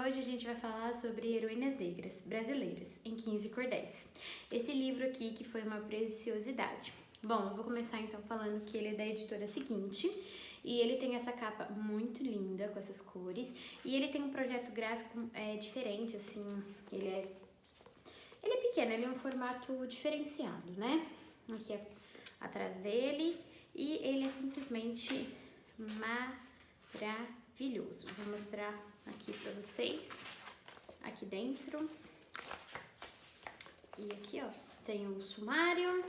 hoje a gente vai falar sobre heroínas negras brasileiras em 15 cordéis. Esse livro aqui que foi uma preciosidade. Bom, eu vou começar então falando que ele é da editora Seguinte e ele tem essa capa muito linda com essas cores e ele tem um projeto gráfico diferente, assim, ele é pequeno, ele é um formato diferenciado, né? Aqui é atrás dele e ele é simplesmente maravilhoso. Vou mostrar aqui pra vocês, aqui dentro. E aqui, ó, tem o sumário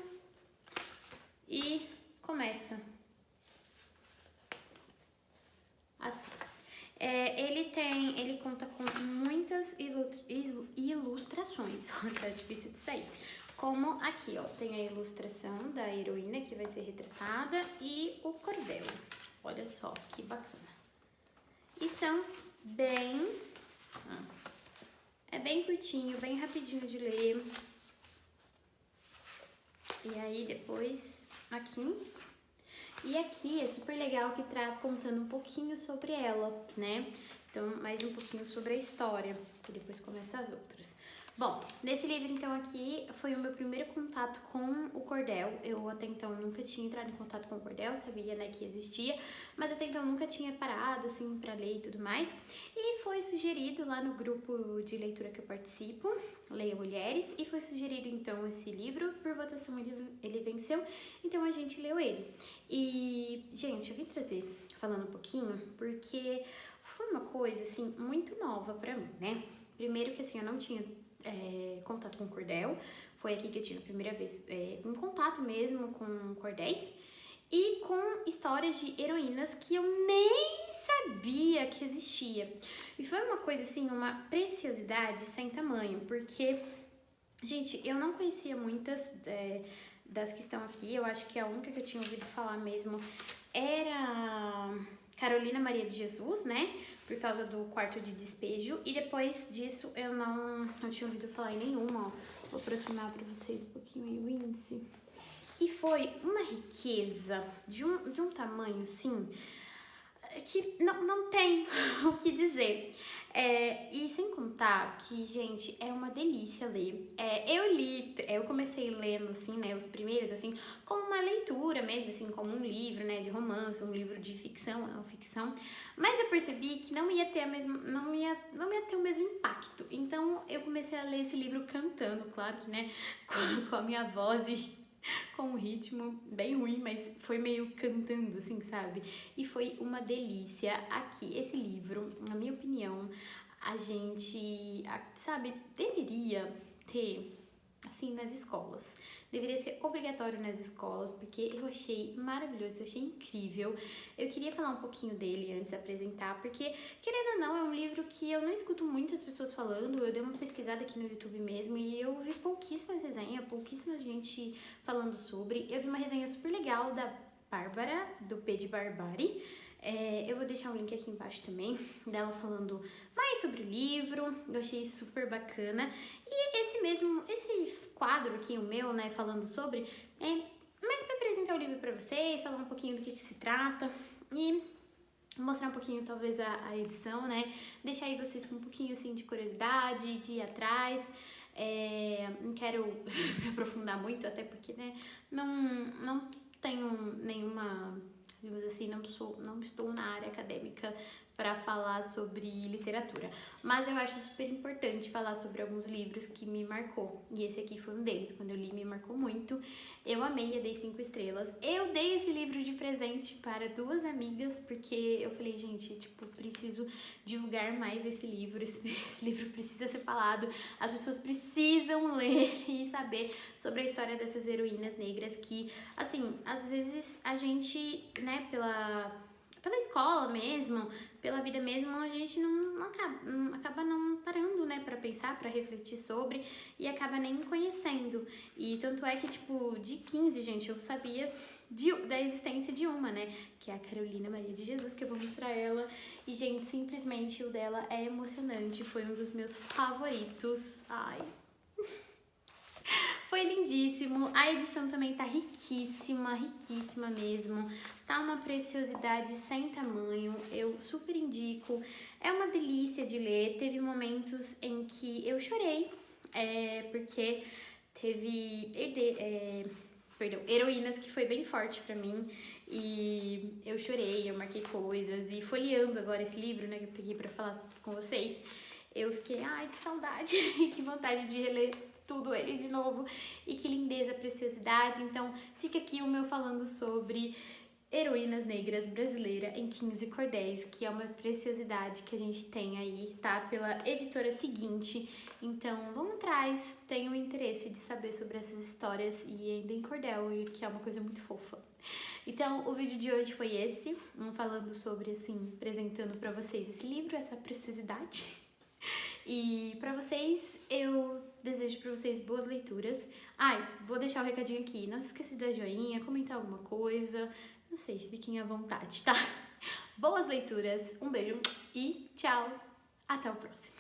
e começa assim. Ele conta com muitas ilustrações, tá difícil de sair. Como aqui, ó, tem a ilustração da heroína que vai ser retratada e o cordel. Olha só que bacana. E são bem curtinho, bem rapidinho de ler. E aí depois aqui. E aqui é super legal que traz contando um pouquinho sobre ela, né? Então, mais um pouquinho sobre a história, que depois começa as outras. Bom, nesse livro então aqui foi o meu primeiro contato com o cordel. Eu até então nunca tinha entrado em contato com o cordel, sabia, né, que existia, mas até então nunca tinha parado assim pra ler e tudo mais. E foi sugerido lá no grupo de leitura que eu participo, Leia Mulheres, e foi sugerido então esse livro, por votação ele venceu, então a gente leu ele. E, gente, eu vim trazer falando um pouquinho porque foi uma coisa assim muito nova pra mim, né? Primeiro que assim, eu não tinha contato com cordel, foi aqui que eu tive a primeira vez em contato mesmo com cordéis e com histórias de heroínas que eu nem sabia que existia. E foi uma coisa assim, uma preciosidade sem tamanho, porque, gente, eu não conhecia muitas das que estão aqui. Eu acho que a única que eu tinha ouvido falar mesmo era Carolina Maria de Jesus, né? Por causa do quarto de despejo. E depois disso eu não tinha ouvido falar em nenhuma, ó. Vou aproximar pra vocês um pouquinho aí o índice. E foi uma riqueza de um tamanho, assim, que não tem o que dizer. E sem contar que, gente, é uma delícia ler. Eu comecei lendo, assim, né, os primeiros, assim, como uma leitura mesmo, assim, como um livro, né, de romance, um livro de ficção, não ficção. Mas eu percebi que não ia ter não ia ter o mesmo impacto. Então, eu comecei a ler esse livro cantando, claro que, né, com a minha voz e com um ritmo bem ruim, mas foi meio cantando, assim, sabe? E foi uma delícia aqui. Esse livro, na minha opinião, a gente, sabe, deveria ter, assim, nas escolas. Deveria ser obrigatório nas escolas, porque eu achei maravilhoso, eu achei incrível. Eu queria falar um pouquinho dele antes de apresentar, porque, querendo ou não, é um livro que eu não escuto muitas pessoas falando. Eu dei uma pesquisada aqui no YouTube mesmo e eu vi pouquíssimas resenhas, pouquíssima gente falando sobre. Eu vi uma resenha super legal da Bárbara, do P de Barbari. Eu vou deixar um link aqui embaixo também, dela falando mais sobre o livro. Eu achei super bacana. E esse quadro aqui, o meu, né, falando sobre, mais pra apresentar o livro pra vocês, falar um pouquinho do que se trata e mostrar um pouquinho, talvez, a edição, né, deixar aí vocês com um pouquinho, assim, de curiosidade, de ir atrás. Não quero me aprofundar muito, até porque, né, não tenho nenhuma, digamos assim, não estou na área acadêmica para falar sobre literatura, mas eu acho super importante falar sobre alguns livros que me marcou, e esse aqui foi um deles. Quando eu li, me marcou muito, eu amei, eu dei 5 estrelas. Eu dei esse livro de presente para 2 amigas, porque eu falei, gente, tipo, preciso divulgar mais esse livro livro precisa ser falado, as pessoas precisam ler e saber sobre a história dessas heroínas negras que, assim, às vezes a gente, né, pela escola mesmo, pela vida mesmo, a gente acaba não parando, né, pra pensar, pra refletir sobre e acaba nem conhecendo. E tanto é que, tipo, de 15, gente, eu sabia da existência de uma, né, que é a Carolina Maria de Jesus, que eu vou mostrar ela. E, gente, simplesmente o dela é emocionante, foi um dos meus favoritos. Ai... Foi lindíssimo. A edição também tá riquíssima, riquíssima mesmo. Tá uma preciosidade sem tamanho. Eu super indico. É uma delícia de ler. Teve momentos em que eu chorei, porque teve heroínas que foi bem forte pra mim. E eu chorei, eu marquei coisas. E folheando agora esse livro, né, que eu peguei pra falar com vocês, eu fiquei, ai, que saudade, que vontade de reler tudo ele de novo. E que lindeza, preciosidade. Então, fica aqui o meu falando sobre Heroínas Negras Brasileira em 15 cordéis, que é uma preciosidade que a gente tem aí, tá? Pela editora seguinte. Então, vamos atrás, tenho interesse de saber sobre essas histórias e ainda em cordel, que é uma coisa muito fofa. Então, o vídeo de hoje foi esse, falando sobre, assim, apresentando pra vocês esse livro, essa preciosidade. E pra vocês, eu desejo pra vocês boas leituras. Ai, vou deixar o recadinho aqui. Não se esqueça de dar joinha, comentar alguma coisa. Não sei, fiquem à vontade, tá? Boas leituras, um beijo e tchau! Até o próximo!